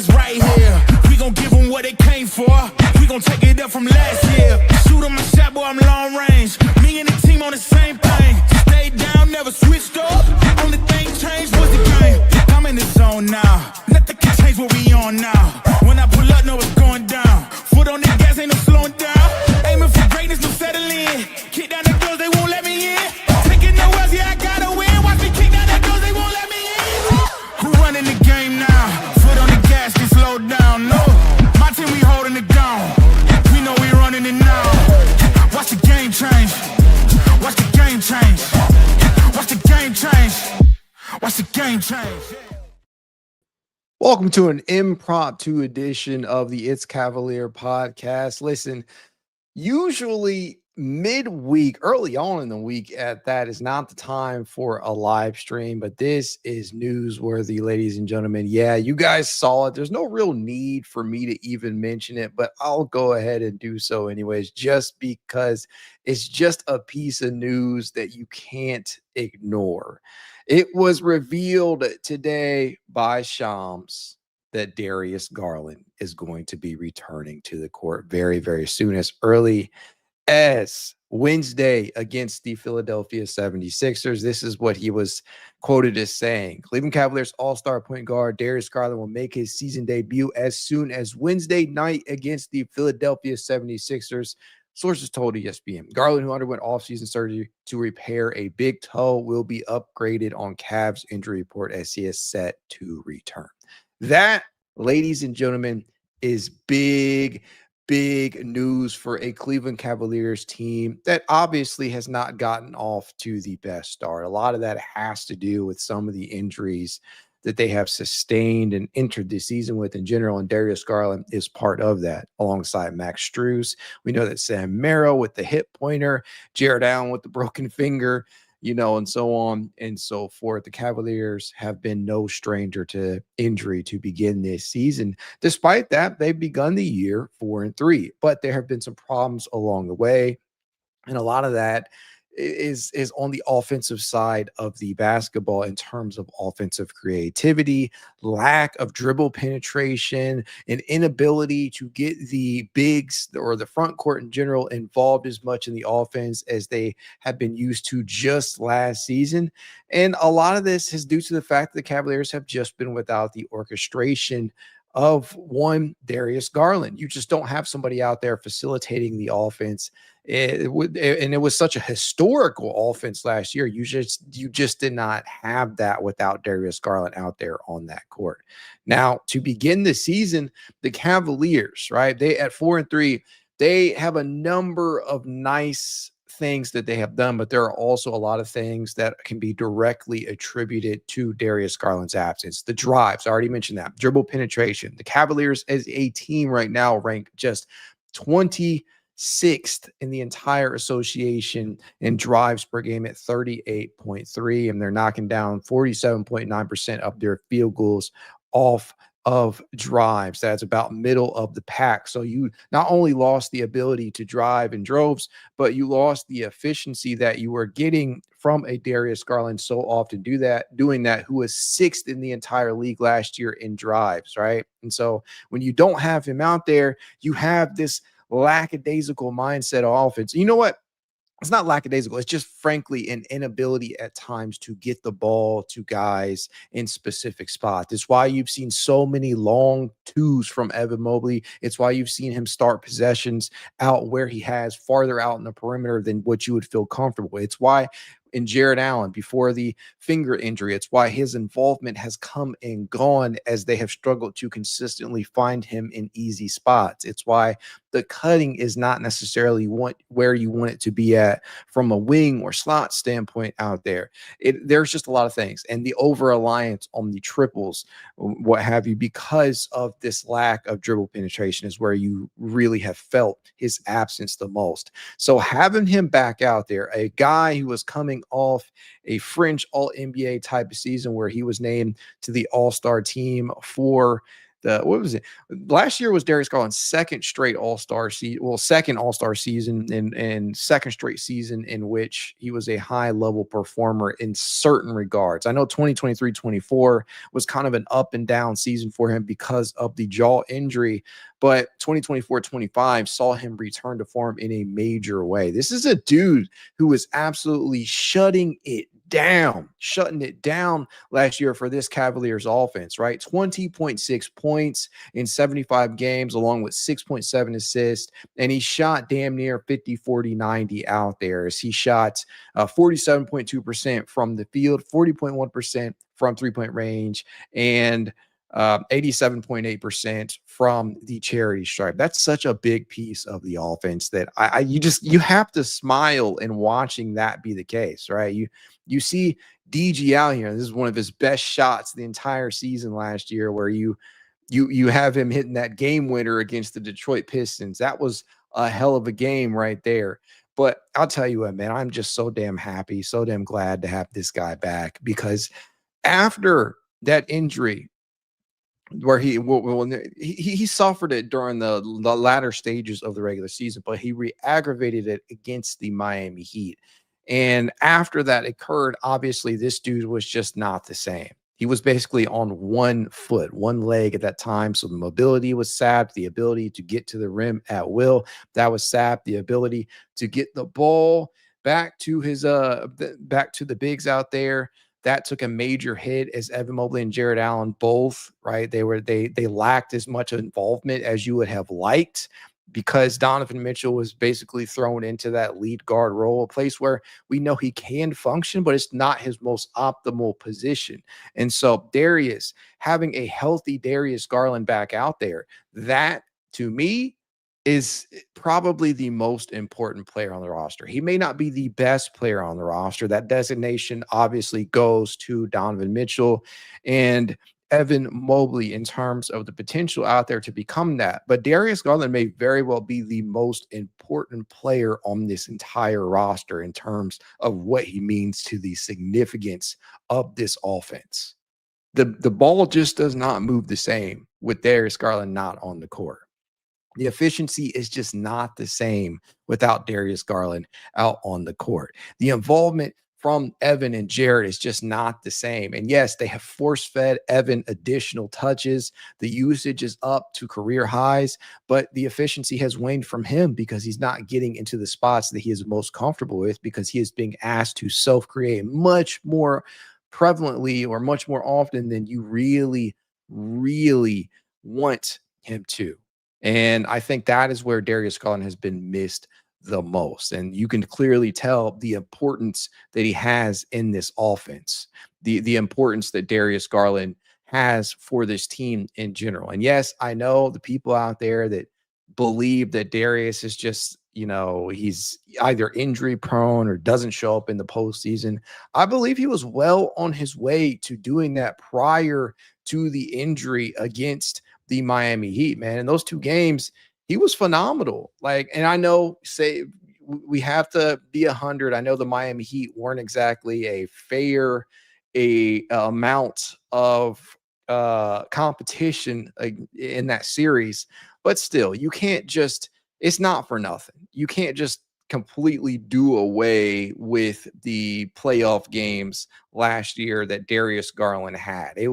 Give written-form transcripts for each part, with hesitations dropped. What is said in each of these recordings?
is right here. We gon' give them what they came for. We gon' take it up from last year. Shoot 'em a shot, boy, I'm long range. Me and the team on the same thing. Stayed down, never switched up. Only thing changed was the game. I'm in the zone now. Nothing can change what we on now. When I pull up, know it's going down. Foot on the gas, ain't no slowing down. Aiming for greatness, no settling. Kick down the doors, they won't let me in. Taking no else, yeah, I gotta win. Watch me kick down the doors, they won't let me in. Who running the game now? Foot on the gas, can slow down. No, my team, we holding it down. We know we running it now. Watch the game change. Watch the game change. Watch the game change. Watch the game change. Welcome to an impromptu edition of the It's Cavalier podcast. Listen, usually midweek, early on in the week at that is not the time for a live stream, but this is newsworthy, ladies and gentlemen. Yeah, you guys saw it. There's no real need for me to even mention it, but I'll go ahead and do so anyways, just because it's just a piece of news that you can't ignore. It was revealed today by Shams that Darius Garland is going to be returning to the court very, very soon, as early as Wednesday against the Philadelphia 76ers. This is what he was quoted as saying. Cleveland Cavaliers all-star point guard Darius Garland will make his season debut as soon as Wednesday night against the Philadelphia 76ers. Sources told ESPN. Garland, who underwent offseason surgery to repair a big toe, will be upgraded on Cavs injury report as he is set to return. That, ladies and gentlemen, is big news for a Cleveland Cavaliers team that obviously has not gotten off to the best start. A lot of that has to do with some of the injuries that they have sustained and entered the season with in general, and Darius Garland is part of that alongside Max Strus. We know that Sam Merrill with the hip pointer, Jarrett Allen with the broken finger, and so on and so forth. The Cavaliers have been no stranger to injury to begin this season. Despite that, they've begun the year 4-3, but there have been some problems along the way, and a lot of that is on the offensive side of the basketball in terms of offensive creativity, lack of dribble penetration, an inability to get the bigs or the front court in general involved as much in the offense as they have been used to just last season. And a lot of this is due to the fact that the Cavaliers have just been without the orchestration of one Darius Garland. You just don't have somebody out there facilitating the offense. And it was such a historical offense last year. You just did not have that without Darius Garland out there on that court. Now, to begin the season, the Cavaliers, right? They at 4-3, they have a number of nice things that they have done, but there are also a lot of things that can be directly attributed to Darius Garland's absence. The drives, I already mentioned that. Dribble penetration. The Cavaliers as a team right now rank just 26th in the entire association in drives per game at 38.3, and they're knocking down 47.9% of their field goals off of drives. That's about middle of the pack. So you not only lost the ability to drive in droves, but you lost the efficiency that you were getting from a Darius Garland so often doing that, who was 6th in the entire league last year in drives, right? And so when you don't have him out there, you have this lackadaisical mindset of offense. You know what? It's not lackadaisical. It's just, frankly, an inability at times to get the ball to guys in specific spots. It's why you've seen so many long twos from Evan Mobley. It's why you've seen him start possessions out where he has farther out in the perimeter than what you would feel comfortable with. It's why in Jarrett Allen before the finger injury, it's why his involvement has come and gone as they have struggled to consistently find him in easy spots. It's why the cutting is not necessarily where you want it to be at from a wing or slot standpoint out there. There's just a lot of things, and the over-reliance on the triples, what have you, because of this lack of dribble penetration is where you really have felt his absence the most. So having him back out there, a guy who was coming off a fringe all-NBA type of season where he was named to the all-star team for what was it? Last year was Darius Garland's second straight All-Star season, well, second All-Star season and second straight season in which he was a high-level performer in certain regards. I know 2023-24 was kind of an up and down season for him because of the jaw injury, but 2024-25 saw him return to form in a major way. This is a dude who was absolutely shutting it down last year for this Cavaliers offense, right? 20.6 points in 75 games, along with 6.7 assists. And he shot damn near 50, 40, 90 out there. As he shot 47.2% from the field, 40.1% from three-point range, and 87.8% from the charity stripe. That's such a big piece of the offense that you have to smile in watching that be the case, right? You see DG out here. This is one of his best shots the entire season last year, where you have him hitting that game winner against the Detroit Pistons. That was a hell of a game right there. But I'll tell you what, man, I'm just so damn happy, so damn glad to have this guy back, because after that injury, where he suffered it during the latter stages of the regular season, but he re-aggravated it against the Miami Heat. And after that occurred, obviously this dude was just not the same. He was basically on one foot, one leg at that time. So the mobility was sapped, the ability to get to the rim at will, that was sapped, the ability to get the ball back to back to the bigs out there. That took a major hit, as Evan Mobley and Jarrett Allen both, right? They lacked as much involvement as you would have liked, because Donovan Mitchell was basically thrown into that lead guard role, a place where we know he can function, but it's not his most optimal position. And so Darius, having a healthy Darius Garland back out there, that to me is probably the most important player on the roster. He may not be the best player on the roster. That designation obviously goes to Donovan Mitchell and Evan Mobley in terms of the potential out there to become that. But Darius Garland may very well be the most important player on this entire roster in terms of what he means to the significance of this offense. The ball just does not move the same with Darius Garland not on the court. The efficiency is just not the same without Darius Garland out on the court. The involvement from Evan and Jarrett is just not the same. And yes, they have force-fed Evan additional touches. The usage is up to career highs, but the efficiency has waned from him because he's not getting into the spots that he is most comfortable with, because he is being asked to self-create much more prevalently or much more often than you really, really want him to. And I think that is where Darius Garland has been missed the most. And you can clearly tell the importance that he has in this offense, the importance that Darius Garland has for this team in general. And yes, I know the people out there that believe that Darius is just, he's either injury prone or doesn't show up in the postseason. I believe he was well on his way to doing that prior to the injury against the Miami Heat, man. In those two games, he was phenomenal. And I know, say we have to be 100. I know the Miami Heat weren't exactly a fair amount of competition in that series, but still, you can't just, it's not for nothing. You can't just completely do away with the playoff games last year that Darius Garland had. It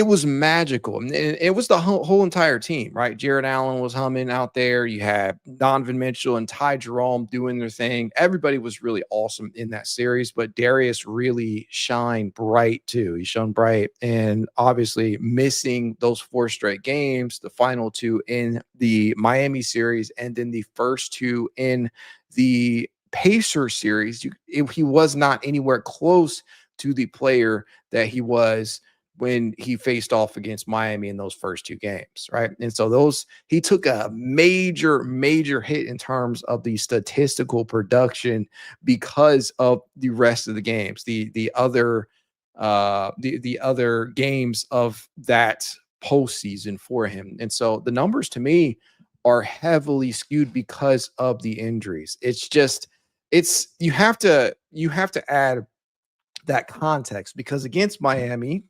was magical. And it was the whole entire team, right? Jarrett Allen was humming out there. You had Donovan Mitchell and Ty Jerome doing their thing. Everybody was really awesome in that series, but Darius really shined bright too. He shone bright, and obviously missing those 4 straight games, the final 2 in the Miami series, and then the first 2 in the Pacers series. He was not anywhere close to the player that he was when he faced off against Miami in those first 2 games, right? And so he took a major, major hit in terms of the statistical production because of the rest of the games, the other games of that postseason for him. And so the numbers to me are heavily skewed because of the injuries. You have to add that context, because against Miami,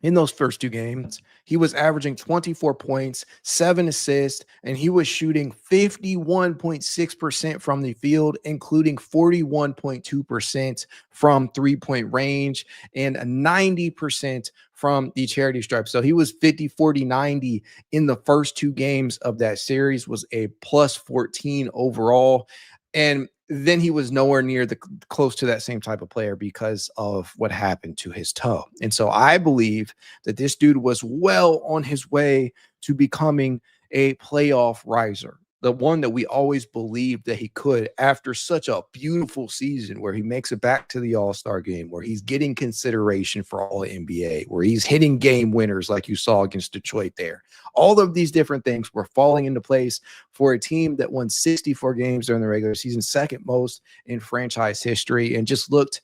in those first 2 games, he was averaging 24 points, 7 assists, and he was shooting 51.6% from the field, including 41.2% from three-point range and 90% from the charity stripe. So he was 50, 40, 90 in the first 2 games of that series, was a plus 14 overall. And then he was nowhere near the close to that same type of player because of what happened to his toe. And so I believe that this dude was well on his way to becoming a playoff riser, the one that we always believed that he could after such a beautiful season where he makes it back to the All-Star game, where he's getting consideration for all NBA, where he's hitting game winners like you saw against Detroit there. All of these different things were falling into place for a team that won 64 games during the regular season, second most in franchise history, and just looked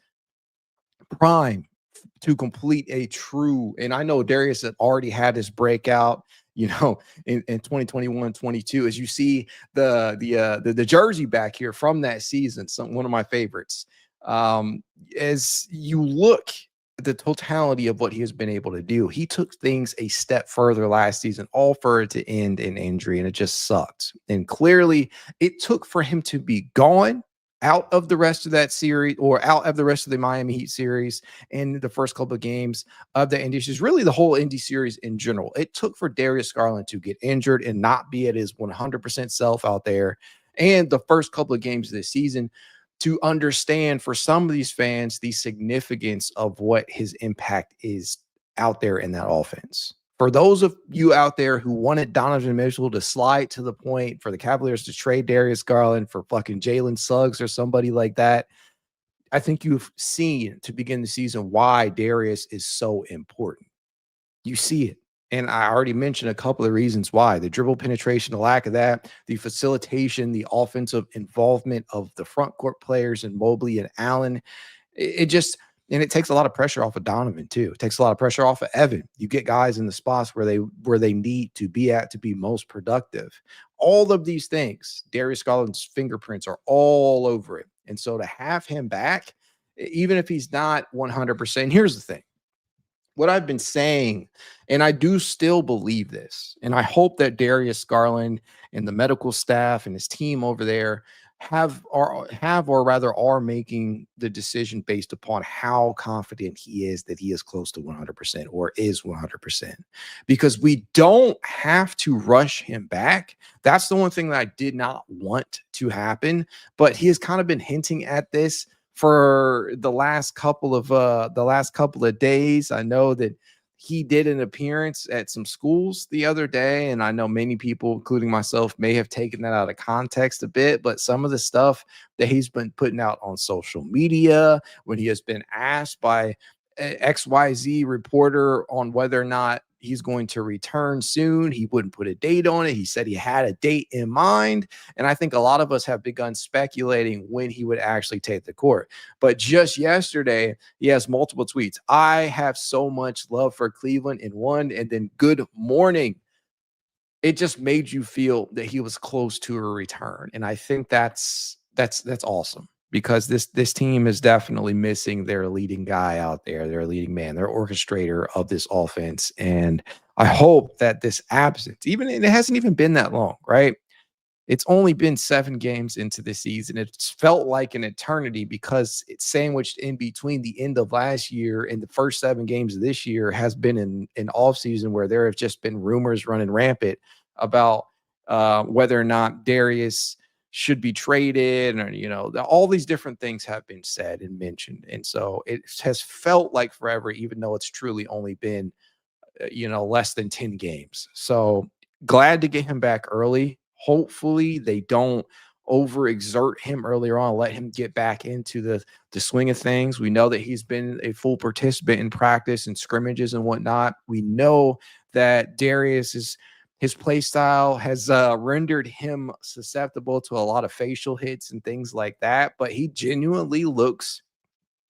prime to complete a true, and I know Darius had already had his breakout, in 2021, 22, as you see the jersey back here from that season, one of my favorites. As you look at the totality of what he has been able to do, he took things a step further last season, all for it to end in injury, and it just sucked. And clearly it took for him to be gone out of the rest of that series, or out of the rest of the Miami Heat series and the first couple of games of the Indy series, really the whole Indy series in general. It took for Darius Garland to get injured and not be at his 100% self out there, and the first couple of games of this season, to understand for some of these fans the significance of what his impact is out there in that offense. For those of you out there who wanted Donovan Mitchell to slide to the point, for the Cavaliers to trade Darius Garland for fucking Jalen Suggs or somebody like that, I think you've seen to begin the season why Darius is so important. You see it. And I already mentioned a couple of reasons why: the dribble penetration, the lack of that, the facilitation, the offensive involvement of the front court players and Mobley and Allen. It just, and it takes a lot of pressure off of Donovan too. It takes a lot of pressure off of Evan. You get guys in the spots where they need to be at to be most productive. All of these things, Darius Garland's fingerprints are all over it. And so to have him back, even if he's not 100%, here's the thing. What I've been saying, and I do still believe this, and I hope that Darius Garland and the medical staff and his team over there or rather are making the decision based upon how confident he is that he is close to 100% or is 100%, because we don't have to rush him back. That's the one thing that I did not want to happen, but he has kind of been hinting at this for the last couple of days. I know that he did an appearance at some schools the other day, and I know many people, including myself, may have taken that out of context a bit, but some of the stuff that he's been putting out on social media, when he has been asked by XYZ reporter on whether or not he's going to return soon, he wouldn't put a date on it. He said he had a date in mind. And I think a lot of us have begun speculating when he would actually take the court. But just yesterday, he has multiple tweets. I have so much love for Cleveland in one, and then good morning. It just made you feel that he was close to a return. And I think that's awesome, because this team is definitely missing their leading guy out there, their leading man, their orchestrator of this offense. And I hope that this absence, it hasn't even been that long, right? It's only been 7 games into the season. It's felt like an eternity because it's sandwiched in between the end of last year and the first 7 games of this year has been in an off season where there have just been rumors running rampant about whether or not Darius should be traded, or, all these different things have been said and mentioned. And so it has felt like forever, even though it's truly only been, less than 10 games. So glad to get him back early. Hopefully they don't overexert him earlier on, let him get back into the swing of things. We know that he's been a full participant in practice and scrimmages and whatnot. We know that his play style has rendered him susceptible to a lot of facial hits and things like that. But he genuinely looks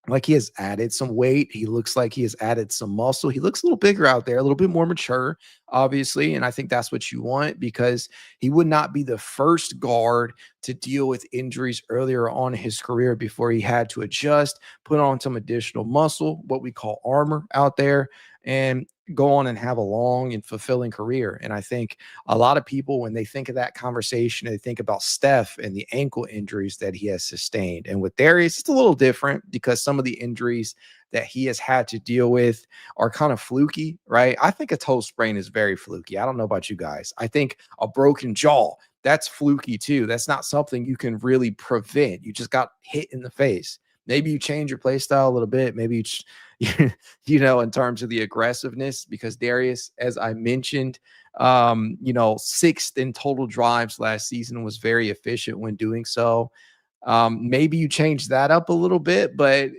like he has added some weight. He looks like he has added some muscle. He looks a little bigger out there, a little bit more mature, obviously. And I think that's what you want, because he would not be the first guard to deal with injuries earlier on in his career before he had to adjust, put on some additional muscle, what we call armor out there. and go on and have a long and fulfilling career. And I think a lot of people, when they think of that conversation, they think about Steph and the ankle injuries that he has sustained. And with Darius, it's a little different because some of the injuries that he has had to deal with are kind of fluky, right? I think a toe sprain is very fluky. I don't know about you guys. I think a broken jaw, that's fluky too. That's not something you can really prevent. You just got hit in the face. Maybe you change your play style a little bit. Maybe in terms of the aggressiveness, because Darius, as I mentioned, sixth in total drives last season, was very efficient when doing so. Maybe you change that up a little bit, but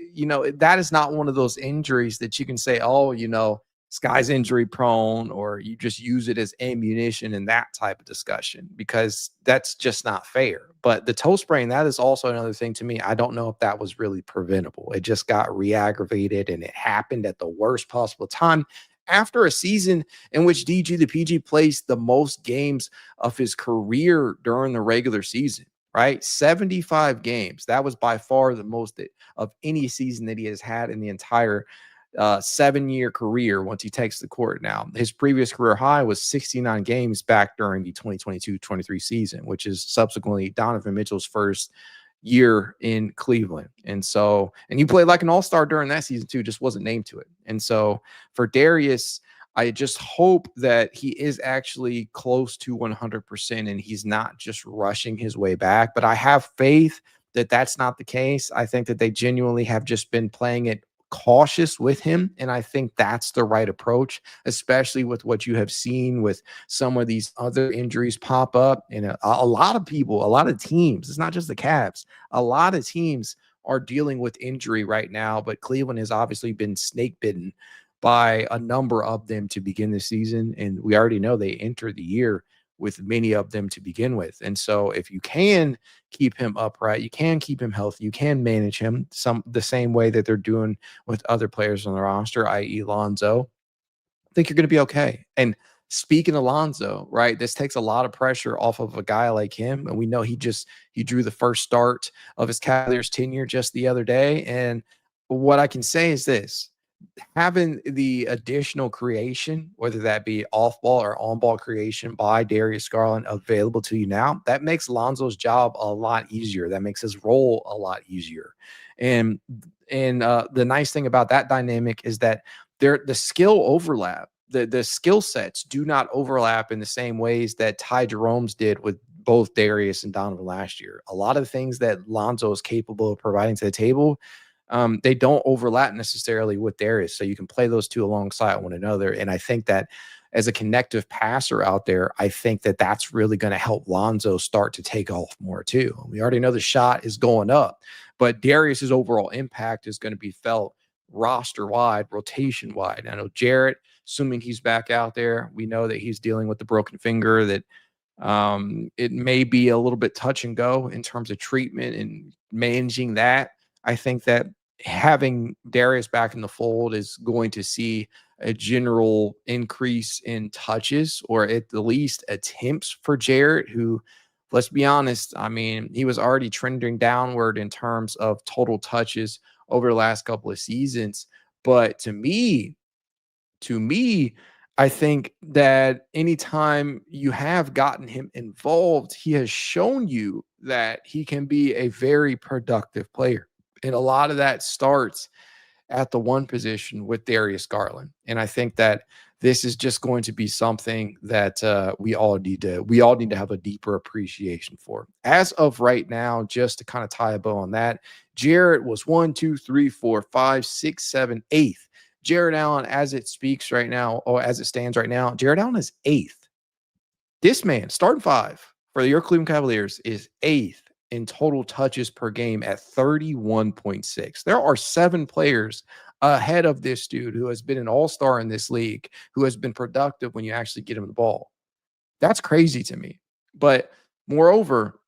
that is not one of those injuries that you can say, oh, this guy's injury prone, or you just use it as ammunition in that type of discussion, because that's just not fair. But the toe sprain, that is also another thing to me. I don't know if that was really preventable. It just got re-aggravated, and it happened at the worst possible time after a season in which DG the PG plays the most games of his career during the regular season. Right? 75 games. That was by far the most of any season that he has had in the entire 7-year career once he takes the court now. His previous career high was 69 games back during the 2022-23 season, which is subsequently Donovan Mitchell's first year in Cleveland. And he played like an all-star during that season too, just wasn't named to it. And so for Darius, I just hope that he is actually close to 100% and he's not just rushing his way back. But I have faith that that's not the case. I think that they genuinely have just been playing it cautious with him. And I think that's the right approach, especially with what you have seen with some of these other injuries pop up. And a lot of people, a lot of teams, it's not just the Cavs, a lot of teams are dealing with injury right now. But Cleveland has obviously been snake bitten by a number of them to begin the season. And we already know they entered the year with many of them to begin with. And so if you can keep him upright, you can keep him healthy, you can manage him the same way that they're doing with other players on the roster, i.e. Lonzo, I think you're going to be okay. And speaking of Lonzo, right, this takes a lot of pressure off of a guy like him. And we know he drew the first start of his Cavaliers tenure just the other day. And what I can say is this: having the additional creation, whether that be off ball or on ball creation by Darius Garland available to you now, that makes Lonzo's job a lot easier. That makes his role a lot easier. And the nice thing about that dynamic is that the skill overlap, the skill sets do not overlap in the same ways that Ty Jerome's did with both Darius and Donovan last year. A lot of the things that Lonzo is capable of providing to the table, they don't overlap necessarily with Darius. So you can play those two alongside one another. And I think that as a connective passer out there, I think that that's really going to help Lonzo start to take off more too. We already know the shot is going up, but Darius's overall impact is going to be felt roster wide, rotation wide. I know Jarrett, assuming he's back out there, we know that he's dealing with the broken finger, that it may be a little bit touch and go in terms of treatment and managing that. I think that having Darius back in the fold is going to see a general increase in touches, or at the least attempts, for Jarrett, who, let's be honest, I mean, he was already trending downward in terms of total touches over the last couple of seasons. But to me, I think that anytime you have gotten him involved, he has shown you that he can be a very productive player. And a lot of that starts at the one position with Darius Garland. And I think that this is just going to be something that we all need to have a deeper appreciation for. As of right now, just to kind of tie a bow on that, Jarrett was 1, 2, 3, 4, 5, 6, 7, 8th. Jarrett Allen, as it speaks right now, or as it stands right now, Jarrett Allen is 8th. This man, starting 5 for your Cleveland Cavaliers, is 8th in total touches per game at 31.6. There are 7 players ahead of this dude who has been an all-star in this league, who has been productive when you actually get him the ball. That's crazy to me. But moreover,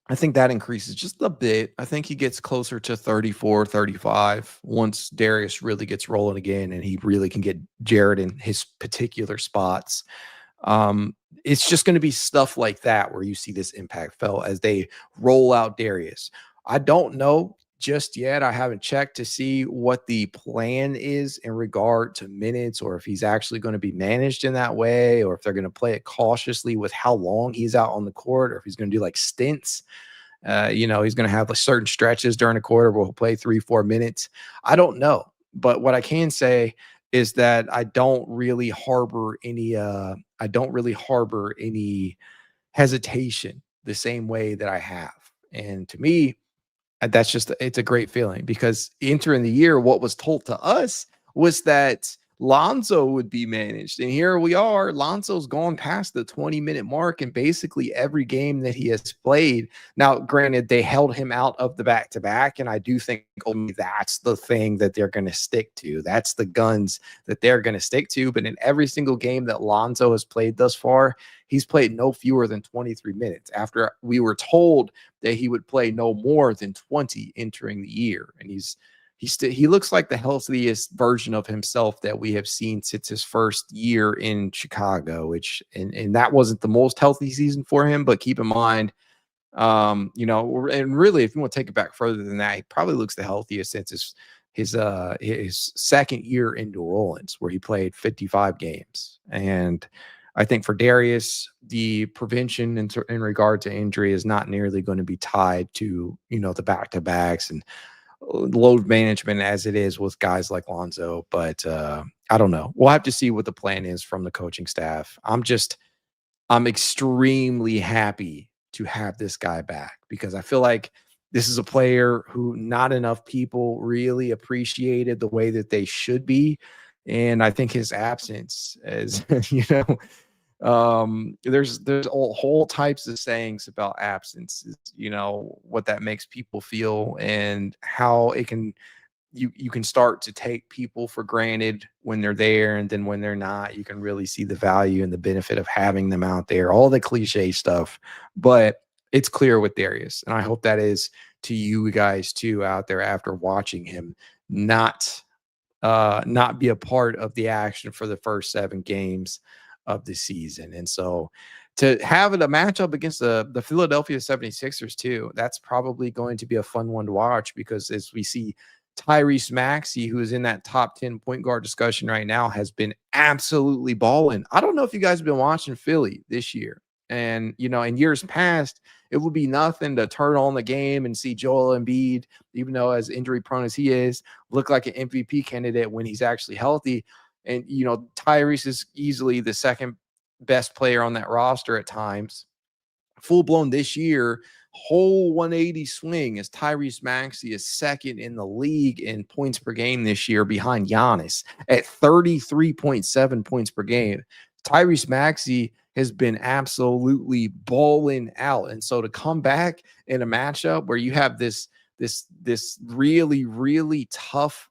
I think that increases just a bit. I think he gets closer to 34, 35 once Darius really gets rolling again and he really can get Jarrett in his particular spots. It's just going to be stuff like that where you see this impact felt as they roll out Darius. I don't know just yet. I haven't checked to see what the plan is in regard to minutes, or if he's actually going to be managed in that way, or if they're going to play it cautiously with how long he's out on the court, or if he's going to do like stints. He's going to have like certain stretches during a quarter where he'll play 3-4 minutes. I don't know. But what I can say is that I don't really harbor any hesitation the same way that I have. And to me, it's a great feeling, because entering the year, what was told to us was that Lonzo would be managed. And here we are. Lonzo's gone past the 20-minute mark in basically every game that he has played. Now, granted, they held him out of the back-to-back, and I do think only that's the thing that they're going to stick to. That's the guns that they're going to stick to. But in every single game that Lonzo has played thus far, he's played no fewer than 23 minutes, after we were told that he would play no more than 20 entering the year. And he looks like the healthiest version of himself that we have seen since his first year in Chicago, and that wasn't the most healthy season for him. But keep in mind, and really, if you want to take it back further than that, he probably looks the healthiest since his second year in New Orleans, where he played 55 games. And I think for Darius, the prevention in regard to injury is not nearly going to be tied to, the back-to-backs and load management as it is with guys like Lonzo. But I don't know. We'll have to see what the plan is from the coaching staff. I'm extremely happy to have this guy back, because I feel like this is a player who not enough people really appreciated the way that they should be. And I think his absence, as there's all whole types of sayings about absences, what that makes people feel, and how it can, you can start to take people for granted when they're there, and then when they're not, you can really see the value and the benefit of having them out there, all the cliche stuff. But it's clear with Darius, and I hope that is to you guys too out there after watching him not be a part of the action for the first 7 games of the season. And so to have a matchup against the Philadelphia 76ers too, that's probably going to be a fun one to watch, because as we see, Tyrese Maxey, who is in that top 10 point guard discussion right now, has been absolutely balling. I don't know if you guys have been watching Philly this year. And, in years past, it would be nothing to turn on the game and see Joel Embiid, even though as injury prone as he is, look like an MVP candidate when he's actually healthy. And, Tyrese is easily the second best player on that roster at times. Full blown this year, whole 180 swing, as Tyrese Maxey is second in the league in points per game this year, behind Giannis at 33.7 points per game. Tyrese Maxey has been absolutely balling out. And so to come back in a matchup where you have this really, really tough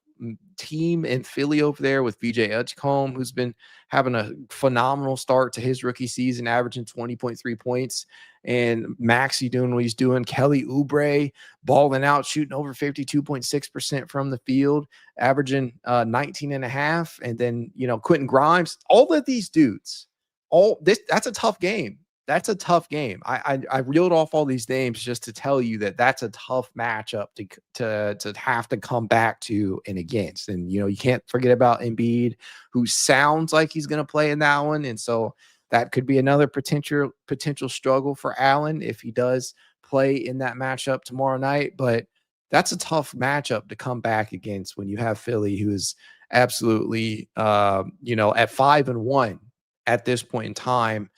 team in Philly over there with VJ Edgecombe, who's been having a phenomenal start to his rookie season, averaging 20.3 points, and Maxey doing what he's doing. Kelly Oubre balling out, shooting over 52.6% from the field, averaging 19.5. And then, Quentin Grimes, all of these dudes, that's a tough game. That's a tough game. I reeled off all these names just to tell you that that's a tough matchup to have to come back to and against. And, you can't forget about Embiid, who sounds like he's going to play in that one. And so that could be another potential struggle for Allen if he does play in that matchup tomorrow night. But that's a tough matchup to come back against when you have Philly, who is absolutely, at 5-1 at this point in time.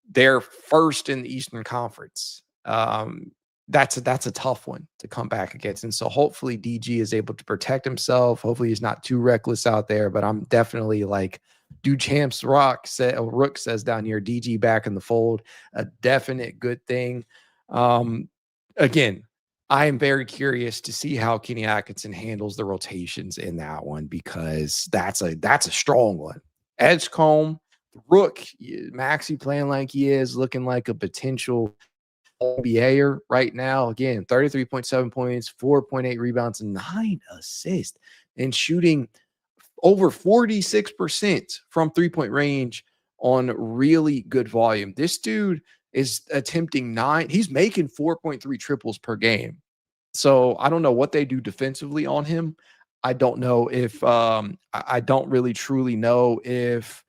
They're first in the Eastern Conference. That's a tough one to come back against. And so hopefully DG is able to protect himself. Hopefully he's not too reckless out there, but I'm definitely like Duchamps Rook says down here, DG back in the fold, a definite good thing. Again, I am very curious to see how Kenny Atkinson handles the rotations in that one, because that's a strong one. Edgecombe, Rook, Maxey playing like he is, looking like a potential NBAer right now. Again, 33.7 points, 4.8 rebounds, 9 assists, and shooting over 46% from 3-point range on really good volume. This dude is attempting he's making 4.3 triples per game. So I don't know what they do defensively on him. I don't know if I don't really truly know if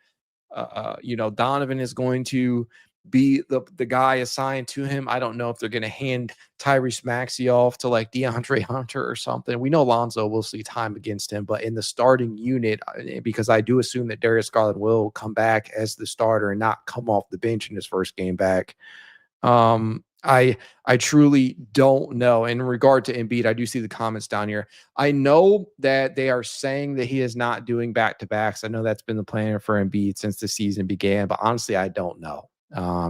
Donovan is going to be the guy assigned to him. I don't know if they're going to hand Tyrese Maxey off to like DeAndre Hunter or something. We know Lonzo will see time against him, but in the starting unit, because I do assume that Darius Garland will come back as the starter and not come off the bench in his first game back. I truly don't know. In regard to Embiid, I do see the comments down here. I know that they are saying that he is not doing back-to-backs. I know that's been the plan for Embiid since the season began, but honestly, I don't know.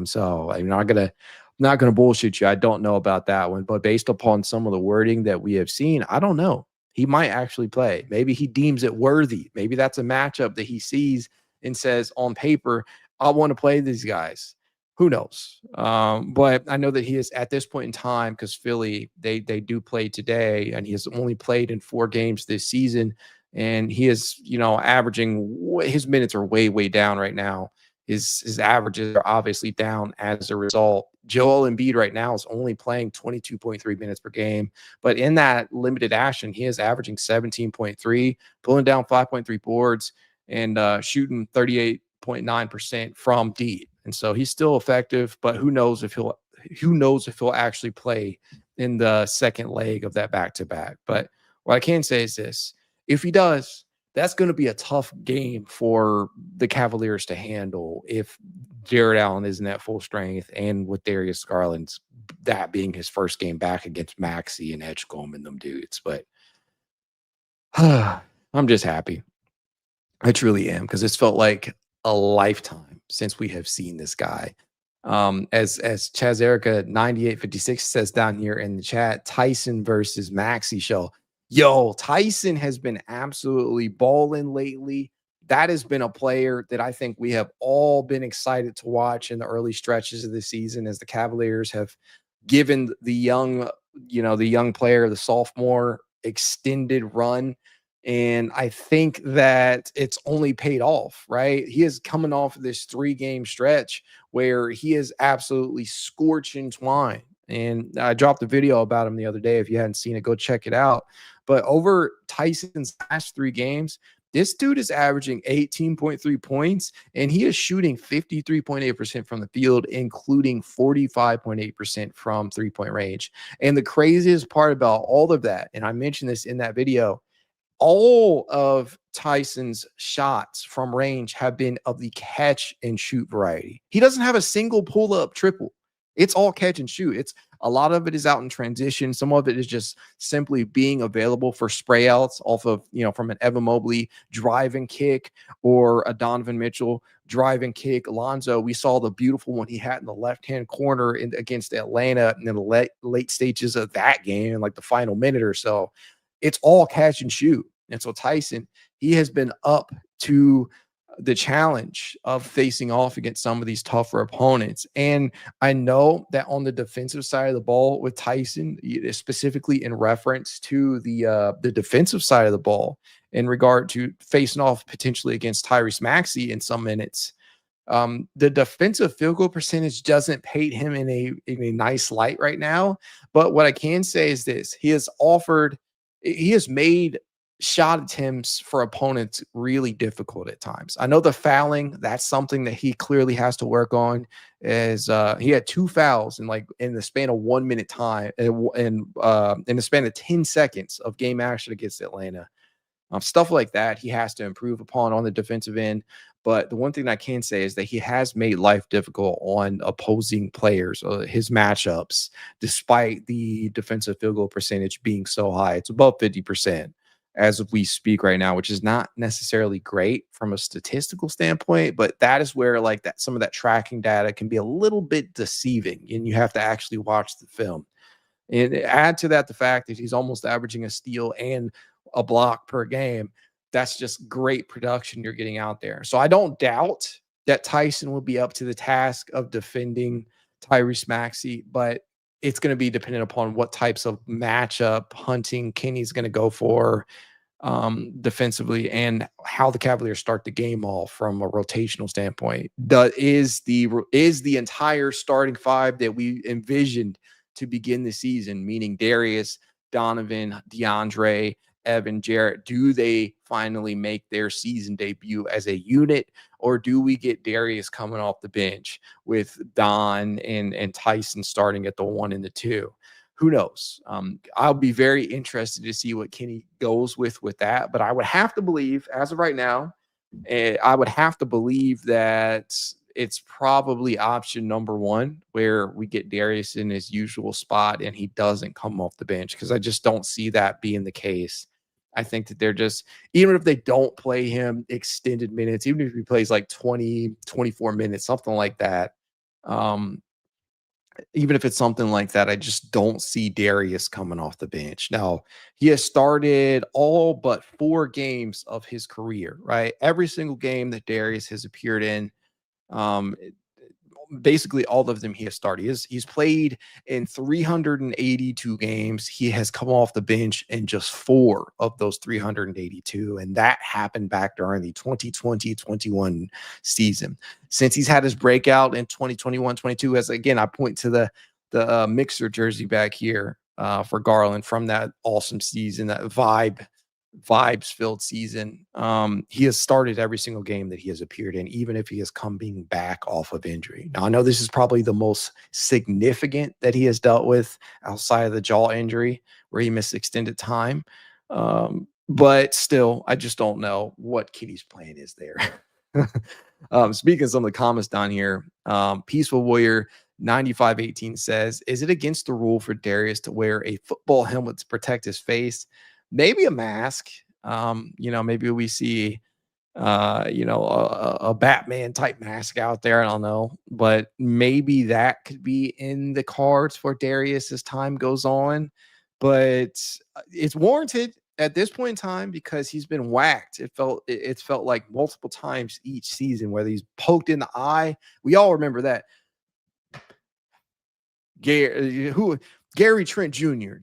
So I'm not gonna bullshit you. I don't know about that one, but based upon some of the wording that we have seen, I don't know. He might actually play. Maybe he deems it worthy. Maybe that's a matchup that he sees and says on paper, I want to play these guys. Who knows? But I know that he is at this point in time, because Philly, they do play today, and he has only played in 4 games this season, and he is, averaging his minutes are way down right now. His averages are obviously down as a result. Joel Embiid right now is only playing 22.3 minutes per game, but in that limited action, he is averaging 17.3, pulling down 5.3 boards, and shooting 38.9% from deep. And so he's still effective, but who knows if he'll actually play in the second leg of that back-to-back. But what I can say is this: if he does, that's going to be a tough game for the Cavaliers to handle if Jarrett Allen isn't at full strength, and with Darius Garland's that being his first game back against Maxey and Edgecombe and them dudes. But I'm just happy. I truly am, because it's felt like a lifetime since we have seen this guy. As Chaz Erica 9856 says down here in the chat, Tyson versus Maxey show. Yo, Tyson has been absolutely balling lately. That has been a player that I think we have all been excited to watch in the early stretches of the season, as the Cavaliers have given the young player, the sophomore, extended run. And I think that it's only paid off, right? He is coming off of this 3-game stretch where he is absolutely scorching twine. And I dropped a video about him the other day. If you hadn't seen it, go check it out. But over Tyson's last 3 games, this dude is averaging 18.3 points, and he is shooting 53.8% from the field, including 45.8% from three-point range. And the craziest part about all of that, and I mentioned this in that video, all of Tyson's shots from range have been of the catch and shoot variety. He doesn't have a single pull-up triple. It's all catch and shoot. It's a lot of it is out in transition. Some of it is just simply being available for spray outs off of, from an Evan Mobley drive and kick, or a Donovan Mitchell drive and kick. Alonzo, we saw the beautiful one he had in the left-hand corner against Atlanta in the late stages of that game, like the final minute or so. It's all catch and shoot. And so Tyson, he has been up to the challenge of facing off against some of these tougher opponents. And I know that on the defensive side of the ball with Tyson, specifically in reference to the defensive side of the ball, in regard to facing off potentially against Tyrese Maxey in some minutes, the defensive field goal percentage doesn't paint him in a nice light right now. But what I can say is this: he has made shot attempts for opponents really difficult at times. I know the fouling, that's something that he clearly has to work on. As he had 2 fouls in the span of 1 minute time, and in the span of 10 seconds of game action against Atlanta. Stuff like that he has to improve upon on the defensive end. But the one thing I can say is that he has made life difficult on opposing players, his matchups, despite the defensive field goal percentage being so high. It's above 50% as we speak right now, which is not necessarily great from a statistical standpoint, but that is where some of that tracking data can be a little bit deceiving, and you have to actually watch the film. And add to that the fact that he's almost averaging a steal and a block per game. That's just great production you're getting out there. So I don't doubt that Tyson will be up to the task of defending Tyrese Maxey, but it's going to be dependent upon what types of matchup hunting Kenny's going to go for defensively, and how the Cavaliers start the game off from a rotational standpoint. Is the entire starting 5 that we envisioned to begin the season, meaning Darius, Donovan, DeAndre, Evan, Jarrett, do they finally make their season debut as a unit, or do we get Darius coming off the bench with Don and Tyson starting at the 1 and the 2? Who knows? I'll be very interested to see what Kenny goes with that. But I would have to believe, as of right now, I would have to believe that it's probably option number 1, where we get Darius in his usual spot and he doesn't come off the bench, because I just don't see that being the case. I think that they're just, even if they don't play him extended minutes, even if he plays like 20, 24 minutes, something like that, even if it's something like that, I just don't see Darius coming off the bench. Now, he has started all but 4 games of his career, right? Every single game that Darius has appeared in, um, basically all of them he has started. He's played in 382 games. He has come off the bench in just 4 of those 382, and that happened back during the 2020-21 season. Since he's had his breakout in 2021-22, as again I point to the mixer jersey back here for Garland from that awesome season, that vibes filled season. He has started every single game that he has appeared in, even if he is coming back off of injury. Now, I know this is probably the most significant that he has dealt with outside of the jaw injury, where he missed extended time. But still, I just don't know what Kitty's plan is there. Speaking of some of the comments down here, Peaceful Warrior 9518 says, is it against the rule for Darius to wear a football helmet to protect his face? Maybe a mask. Maybe we see a Batman type mask out there. I don't know, but maybe that could be in the cards for Darius as time goes on. But it's warranted at this point in time because he's been whacked. It's felt like multiple times each season, whether he's poked in the eye. We all remember that. Gary Trent Jr.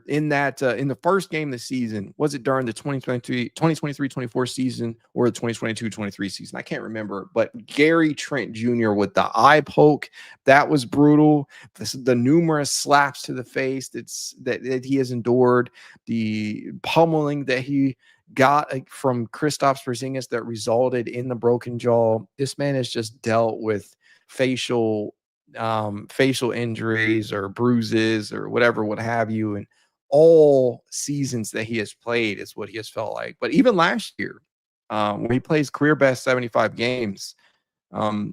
in that in the first game of the season, was it during the 2023-24 season or the 2022-23 season? I can't remember, but Gary Trent Jr. with the eye poke, that was brutal. The numerous slaps to the face that he has endured, the pummeling that he got from Kristaps Porzingis that resulted in the broken jaw. This man has just dealt with facial injuries or bruises or whatever, what have you, and all seasons that he has played is what he has felt like. But even last year, when he plays career best 75 games,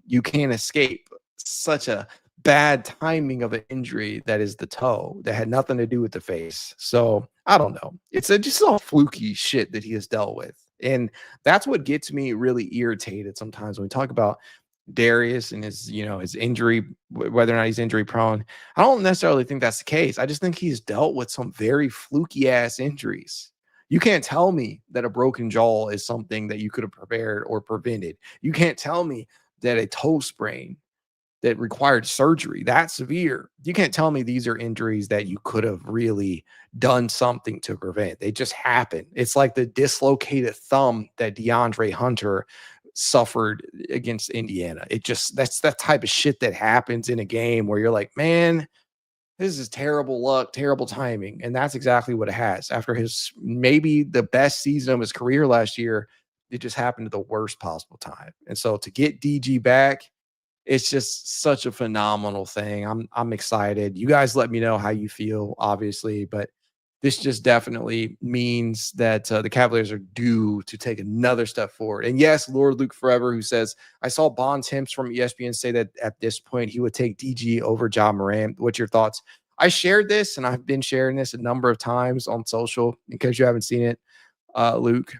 you can't escape such a bad timing of an injury that is the toe that had nothing to do with the face. So I don't know. It's just all fluky shit that he has dealt with. And that's what gets me really irritated sometimes when we talk about Darius and his injury, whether or not he's injury prone. I don't necessarily think that's the case. I just think he's dealt with some very fluky ass injuries. You can't tell me that a broken jaw is something that you could have prepared or prevented. You can't tell me that a toe sprain that required surgery that severe, you can't tell me these are injuries that you could have really done something to prevent. They just happen. It's like the dislocated thumb that DeAndre Hunter suffered against Indiana. That's that type of shit that happens in a game where you're like, man, this is terrible luck, terrible timing. And that's exactly what it has. After his maybe the best season of his career last year, it just happened at the worst possible time. And so to get DG back, it's just such a phenomenal thing. I'm excited. You guys let me know how you feel, obviously, but this just definitely means that the Cavaliers are due to take another step forward. And yes, Lord Luke Forever, who says, I saw Bonds Hemps from ESPN say that at this point he would take DG over Ja Morant. What's your thoughts? I shared this, and I've been sharing this a number of times on social in case you haven't seen it, Luke.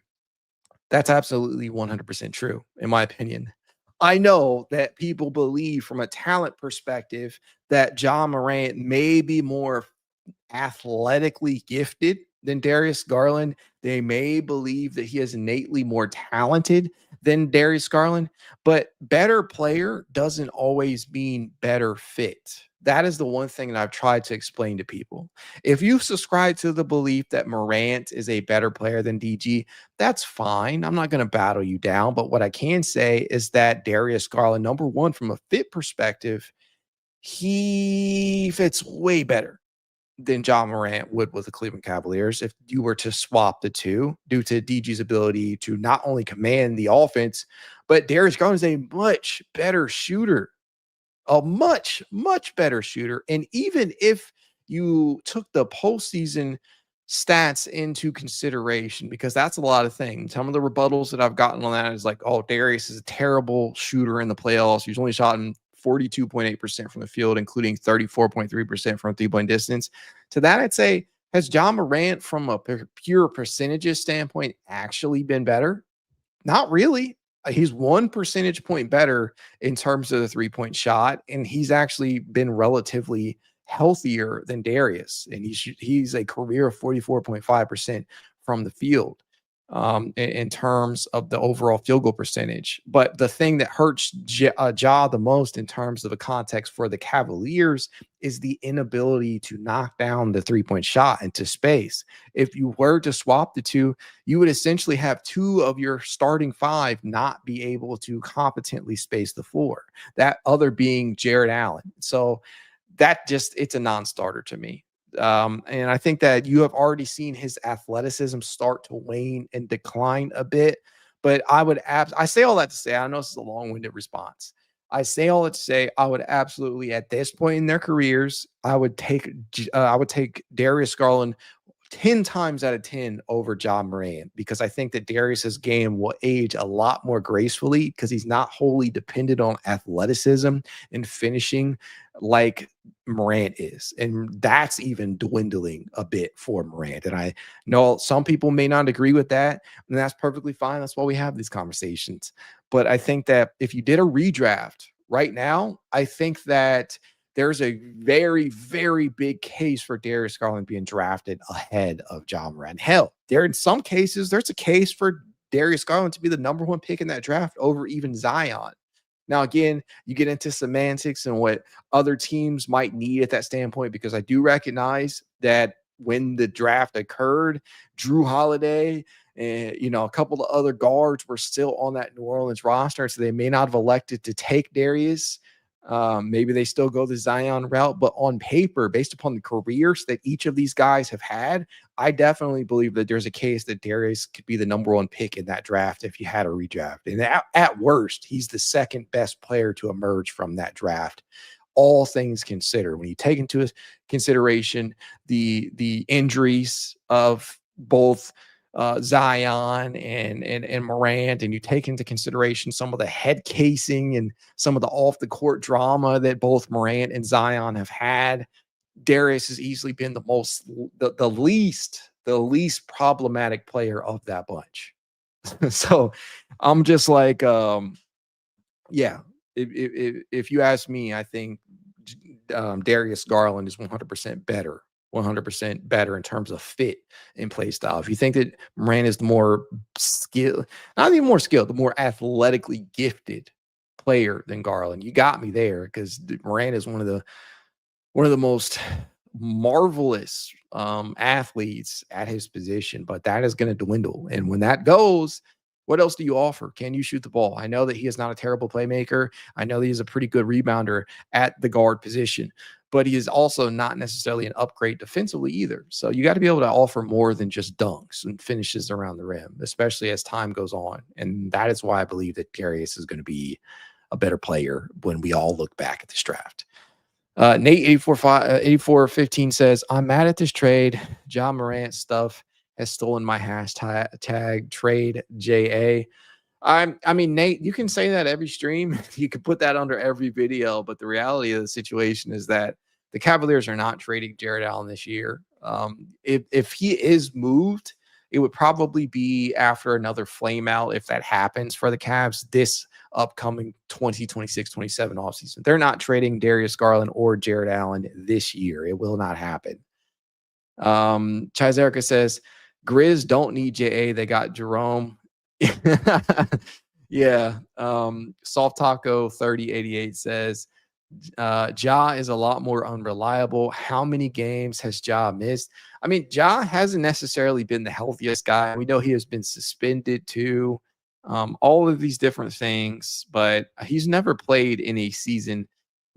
That's absolutely 100% true, in my opinion. I know that people believe from a talent perspective that Ja Morant may be more athletically gifted than Darius Garland. They may believe that he is innately more talented than Darius Garland, but better player doesn't always mean better fit. That is the one thing that I've tried to explain to people. If you subscribe to the belief that Morant is a better player than DG, that's fine. I'm not going to battle you down. But what I can say is that Darius Garland, number one, from a fit perspective, he fits way better than John Morant would with the Cleveland Cavaliers if you were to swap the two, due to DG's ability to not only command the offense, but Darius Garland is a much better shooter, a much, much better shooter. And even if you took the postseason stats into consideration, because that's a lot of things. Some of the rebuttals that I've gotten on that is like, oh, Darius is a terrible shooter in the playoffs. He's only shot in 42.8% from the field, including 34.3% from three-point distance. To that, I'd say, has John Morant, from a pure percentages standpoint, actually been better? Not really. He's 1 percentage point better in terms of the three-point shot, and he's actually been relatively healthier than Darius, and he's a career 44.5% from the field in terms of the overall field goal percentage. But the thing that hurts Ja the most in terms of the context for the Cavaliers is the inability to knock down the three-point shot into space. If you were to swap the two, you would essentially have two of your starting five not be able to competently space the floor, that other being Jarrett Allen. So it's a non-starter to me. And I think that you have already seen his athleticism start to wane and decline a bit. But I say all that to say, I know this is a long-winded response. I say all that to say, I would absolutely, at this point in their careers, I would take Darius Garland 10 times out of 10 over John Morant, because I think that Darius's game will age a lot more gracefully because he's not wholly dependent on athleticism and finishing like Morant is. And that's even dwindling a bit for Morant. And I know some people may not agree with that, and that's perfectly fine. That's why we have these conversations. But I think that if you did a redraft right now, I think that there's a very, very big case for Darius Garland being drafted ahead of John Morant. Hell, in some cases, there's a case for Darius Garland to be the number one pick in that draft over even Zion. Now, again, you get into semantics and what other teams might need at that standpoint, because I do recognize that when the draft occurred, Drew Holiday and a couple of other guards were still on that New Orleans roster, so they may not have elected to take Darius. Maybe they still go the Zion route, but on paper, based upon the careers that each of these guys have had, I definitely believe that there's a case that Darius could be the number one pick in that draft if you had a redraft. And at worst, he's the second best player to emerge from that draft, all things considered. When you take into consideration the injuries of both Zion and Morant, and you take into consideration some of the head casing and some of the off the court drama that both Morant and Zion have had, Darius has easily been the least problematic player of that bunch. So I'm just like, yeah, if you ask me, I think Darius Garland is 100% better. 100% better in terms of fit and play style. If you think that Morant is the more skilled, not even more skilled, the more athletically gifted player than Garland, you got me there, because Morant is one of the most marvelous athletes at his position, but that is going to dwindle. And when that goes, what else do you offer? Can you shoot the ball? I know that he is not a terrible playmaker. I know that he's a pretty good rebounder at the guard position, but he is also not necessarily an upgrade defensively either. So you got to be able to offer more than just dunks and finishes around the rim, especially as time goes on. And that is why I believe that Darius is going to be a better player when we all look back at this draft. Nate 8415 says, I'm mad at this trade. John Morant stuff has stolen my hashtag trade JA. I mean, Nate, you can say that every stream. You could put that under every video, but the reality of the situation is that the Cavaliers are not trading Jarrett Allen this year. If he is moved, it would probably be after another flame out, if that happens for the Cavs this upcoming 2026-27 offseason. They're not trading Darius Garland or Jarrett Allen this year. It will not happen. Chizerica says, Grizz don't need JA. They got Jerome. Yeah. Soft Taco 3088 says, Ja is a lot more unreliable. How many games has Ja missed? I mean, Ja hasn't necessarily been the healthiest guy. We know he has been suspended too. All of these different things, but he's never played in a season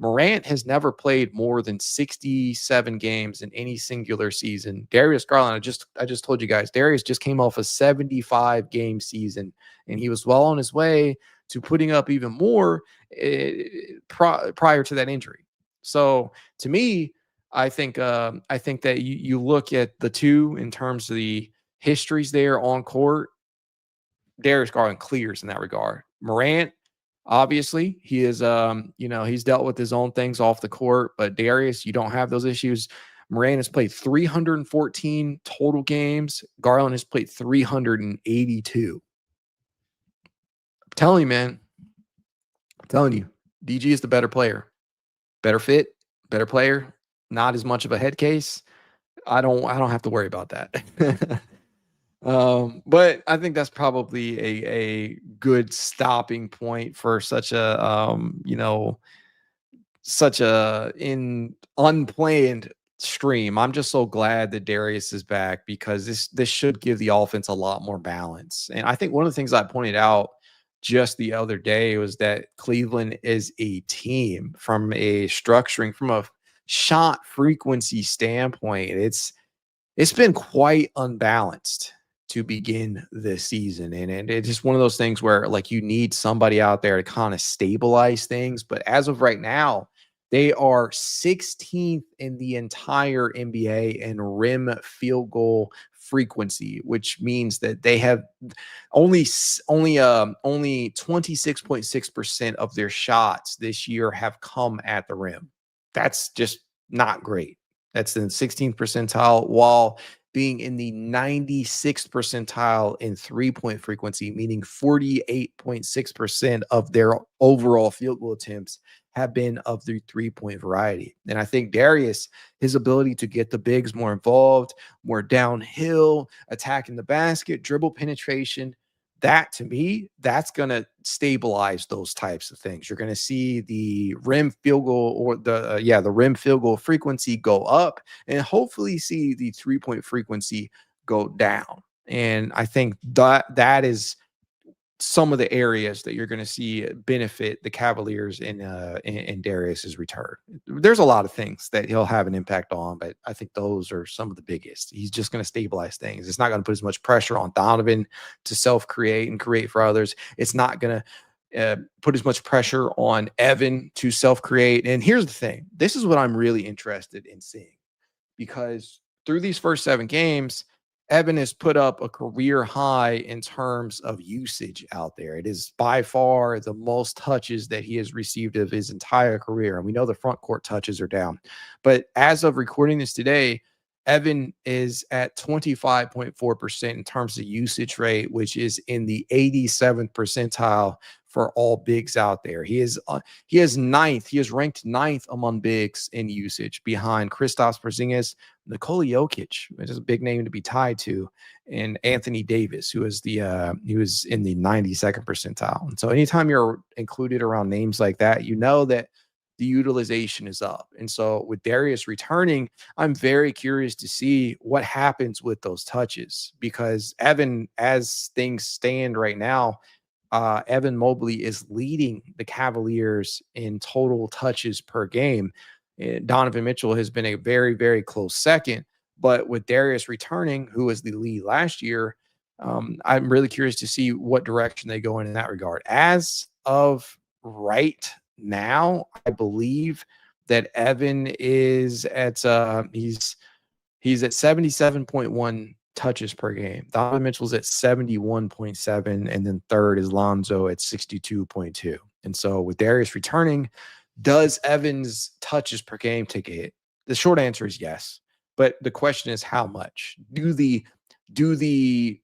Morant has never played more than 67 games in any singular season. Darius Garland, I just told you guys, Darius just came off a 75 game season, and he was well on his way to putting up even more prior to that injury. So to me, I think that you look at the two in terms of the histories there on court. Darius Garland clears in that regard. Morant, obviously, he is, he's dealt with his own things off the court, but Darius, you don't have those issues. Morant has played 314 total games. Garland has played 382. I'm telling you, man. I'm telling you, DG is the better player. Better fit, better player, not as much of a head case. I don't have to worry about that. But I think that's probably a good stopping point for such a unplanned stream. I'm just so glad that Darius is back because this should give the offense a lot more balance. And I think one of the things I pointed out just the other day was that Cleveland is a team from a structuring, from a shot frequency standpoint. It's been quite unbalanced to begin this season. And it's just one of those things where like you need somebody out there to kind of stabilize things. But as of right now, they are 16th in the entire NBA in rim field goal frequency, which means that they have only 26.6% of their shots this year have come at the rim. That's just not great. That's the 16th percentile, while being in the 96th percentile in three-point frequency, meaning 48.6% of their overall field goal attempts have been of the three-point variety. And I think Darius, his ability to get the bigs more involved, more downhill, attacking the basket, dribble penetration, that to me, that's going to stabilize those types of things. You're going to see the rim field goal or the rim field goal frequency go up, and hopefully see the three-point frequency go down. And I think that is some of the areas that you're going to see benefit the Cavaliers in Darius's return. There's a lot of things that he'll have an impact on, but I think those are some of the biggest. He's just going to stabilize things. It's not going to put as much pressure on Donovan to self-create and create for others. It's not going to put as much pressure on Evan to self-create. And here's the thing. This is what I'm really interested in seeing, because through these first 7 games, Evan has put up a career high in terms of usage out there. It is by far the most touches that he has received of his entire career. And we know the front court touches are down. But as of recording this today, Evan is at 25.4% in terms of usage rate, which is in the 87th percentile for all bigs out there. He is ninth. He is ranked 9th among bigs in usage, behind Kristaps Porzingis, Nikola Jokic, which is a big name to be tied to, and Anthony Davis, who is he was in the 92nd percentile. And so anytime you're included around names like that, you know that the utilization is up. And so with Darius returning, I'm very curious to see what happens with those touches, because Evan, as things stand right now, Evan Mobley is leading the Cavaliers in total touches per game. Donovan Mitchell has been a very, very close second. But with Darius returning, who was the lead last year, I'm really curious to see what direction they go in that regard. As of right now, I believe that Evan is at he's at 77.1 touches per game. Donovan Mitchell's at 71.7, and then third is Lonzo at 62.2. And so with Darius returning, does Evan's touches per game take a hit? The short answer is yes. But the question is how much? Do the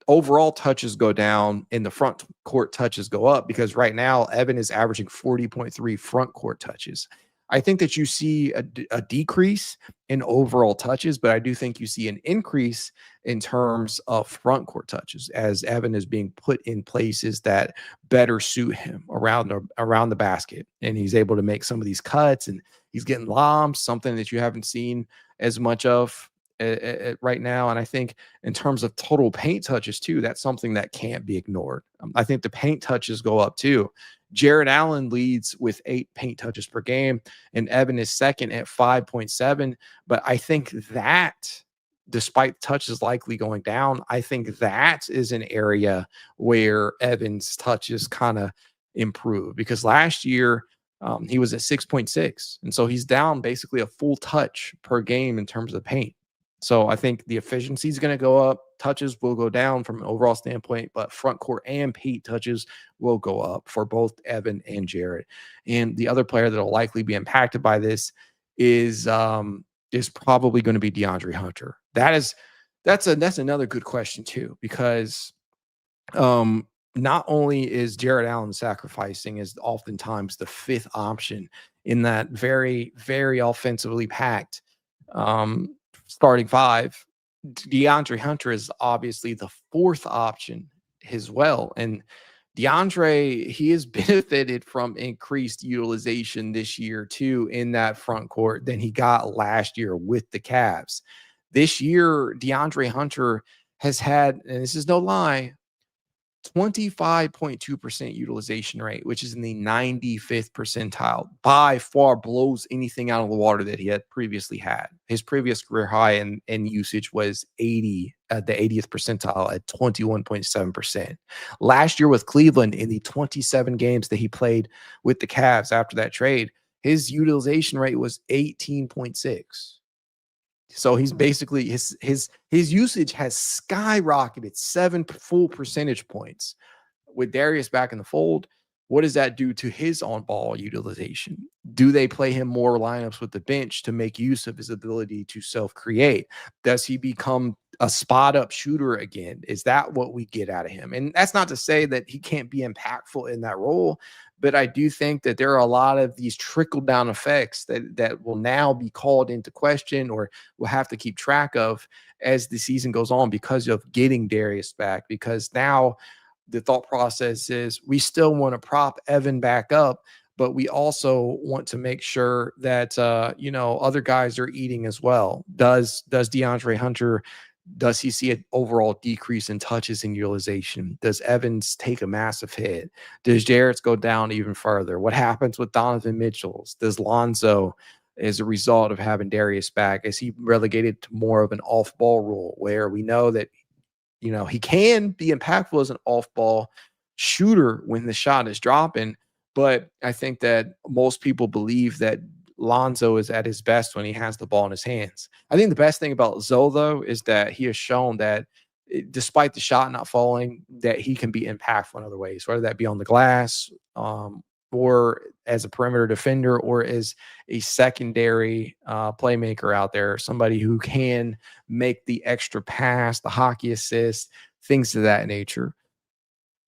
overall touches go down and the front court touches go up? Because right now, Evan is averaging 40.3 front court touches. I think that you see a decrease in overall touches, but I do think you see an increase in terms of front court touches, as Evan is being put in places that better suit him around the basket. And he's able to make some of these cuts, and he's getting lobs, something that you haven't seen as much of right now. And I think in terms of total paint touches too, that's something that can't be ignored. I think the paint touches go up too. Jarrett Allen leads with 8 paint touches per game, and Evan is second at 5.7. But I think that, despite touches likely going down, I think that is an area where Evan's touches kind of improve, because last year he was at 6.6. And so he's down basically a full touch per game in terms of paint. So I think the efficiency is going to go up. Touches will go down from an overall standpoint, but front court and paint touches will go up for both Evan and Jarrett. And the other player that will likely be impacted by this is probably going to be DeAndre Hunter. That's another good question too, because not only is Jarrett Allen sacrificing as oftentimes the fifth option in that very, very offensively packed starting five, DeAndre Hunter is obviously the fourth option as well. And DeAndre, he has benefited from increased utilization this year too in that front court than he got last year with the Cavs. This year, DeAndre Hunter has had, and this is no lie, 25.2% utilization rate, which is in the 95th percentile. By far blows anything out of the water that he had previously had. His previous career high in usage was 80 at the 80th percentile at 21.7%. Last year with Cleveland, in the 27 games that he played with the Cavs after that trade, his utilization rate was 18.6. So he's basically his usage has skyrocketed 7 full percentage points. With Darius back in the fold, what does that do to his on-ball utilization? Do they play him more lineups with the bench to make use of his ability to self-create? Does he become a spot-up shooter again? Is that what we get out of him? And that's not to say that he can't be impactful in that role, but I do think that there are a lot of these trickle-down effects that will now be called into question, or we'll have to keep track of as the season goes on, because of getting Darius back. Because now the thought process is we still want to prop Evan back up, but we also want to make sure that other guys are eating as well. Does DeAndre Hunter, does he see an overall decrease in touches and utilization? Does Evans take a massive hit? Does Jarrett's go down even further? What happens with Donovan Mitchell's? Does Lonzo, as a result of having Darius back, is he relegated to more of an off-ball role, where we know that he can be impactful as an off-ball shooter when the shot is dropping? But I think that most people believe that Lonzo is at his best when he has the ball in his hands. I think the best thing about Zoe, though, is that he has shown that despite the shot not falling, that he can be impactful in other ways, whether that be on the glass, or as a perimeter defender, or as a secondary playmaker out there, somebody who can make the extra pass, the hockey assist, things of that nature.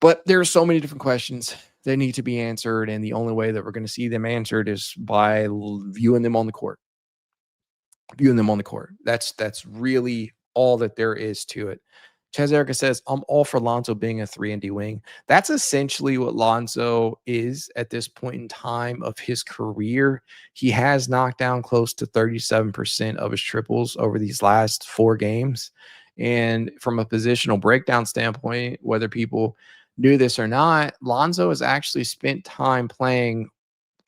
But there are so many different questions that need to be answered, and the only way that we're going to see them answered is by viewing them on the court. That's really all that there is to it. Chaz Erica says, I'm all for Lonzo being a 3-and-D wing. That's essentially what Lonzo is at this point in time of his career. He has knocked down close to 37% of his triples over these last 4 games. And from a positional breakdown standpoint, whether people knew this or not, Lonzo has actually spent time playing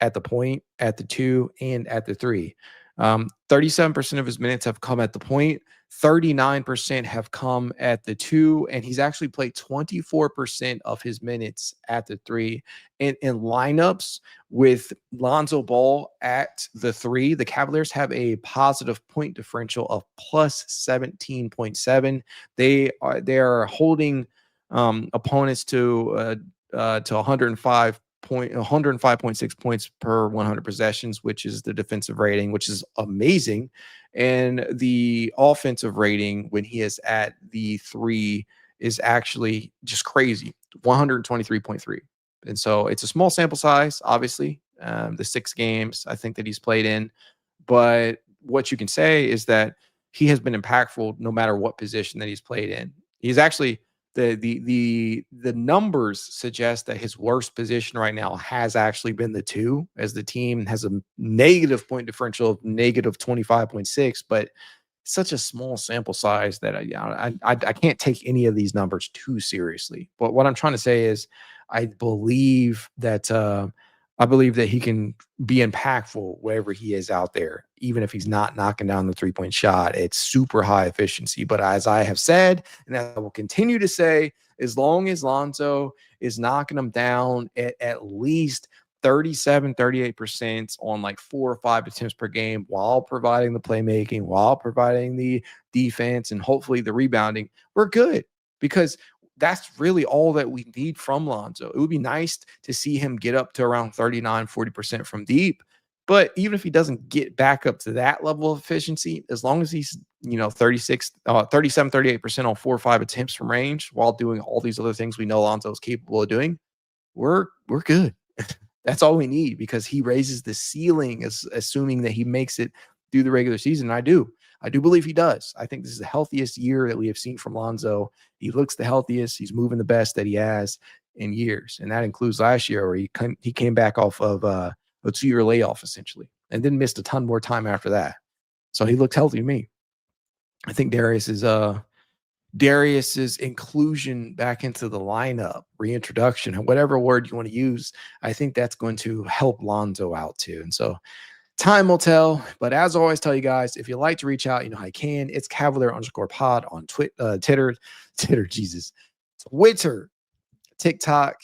at the point, at the 2, and at the 3. 37% of his minutes have come at the point, 39% have come at the 2, and he's actually played 24% of his minutes at the 3. And in lineups with Lonzo Ball at the 3, the Cavaliers have a positive point differential of plus 17.7. They are holding opponents to 105.6 points per 100 possessions, which is the defensive rating, which is amazing. And the offensive rating when he is at the 3 is actually just crazy, 123.3. And so it's a small sample size, obviously, the 6 games I think that he's played in. But what you can say is that he has been impactful no matter what position that he's played in. He's actually the numbers suggest that his worst position right now has actually been the 2, as the team has a negative point differential of negative 25.6, but such a small sample size that I can't take any of these numbers too seriously. But what I'm trying to say is I believe that he can be impactful wherever he is out there, even if he's not knocking down the 3-point shot. It's super high efficiency. But as I have said, and I will continue to say, as long as Lonzo is knocking them down at least 37, 38% on like 4 or 5 attempts per game, while providing the playmaking, while providing the defense, and hopefully the rebounding, we're good, because that's really all that we need from Lonzo. It would be nice to see him get up to around 39, 40% from deep. But even if he doesn't get back up to that level of efficiency, as long as he's, 37, 38% on 4 or 5 attempts from range while doing all these other things we know Lonzo is capable of doing, we're good. That's all we need, because he raises the ceiling, assuming that he makes it through the regular season. And I do believe he does. I think this is the healthiest year that we have seen from Lonzo. He looks the healthiest. He's moving the best that he has in years. And that includes last year, where he came back off of a 2-year layoff, essentially, and then missed a ton more time after that. So he looked healthy to me. I think Darius's inclusion back into the lineup, reintroduction, whatever word you want to use, I think that's going to help Lonzo out too. And so time will tell. But as I always tell you guys, if you'd like to reach out, you know how you can. It's Cavalier_pod on Twitter, TikTok,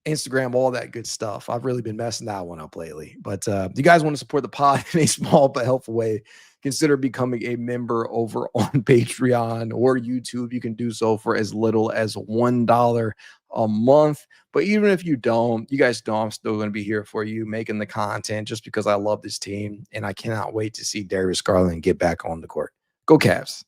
Instagram, all that good stuff. I've really been messing that one up lately. But if you guys want to support the pod in a small but helpful way, consider becoming a member over on Patreon or YouTube. You can do so for as little as $1 a month. But even if you don't, you guys know I'm still going to be here for you, making the content, just because I love this team and I cannot wait to see Darius Garland get back on the court. Go Cavs.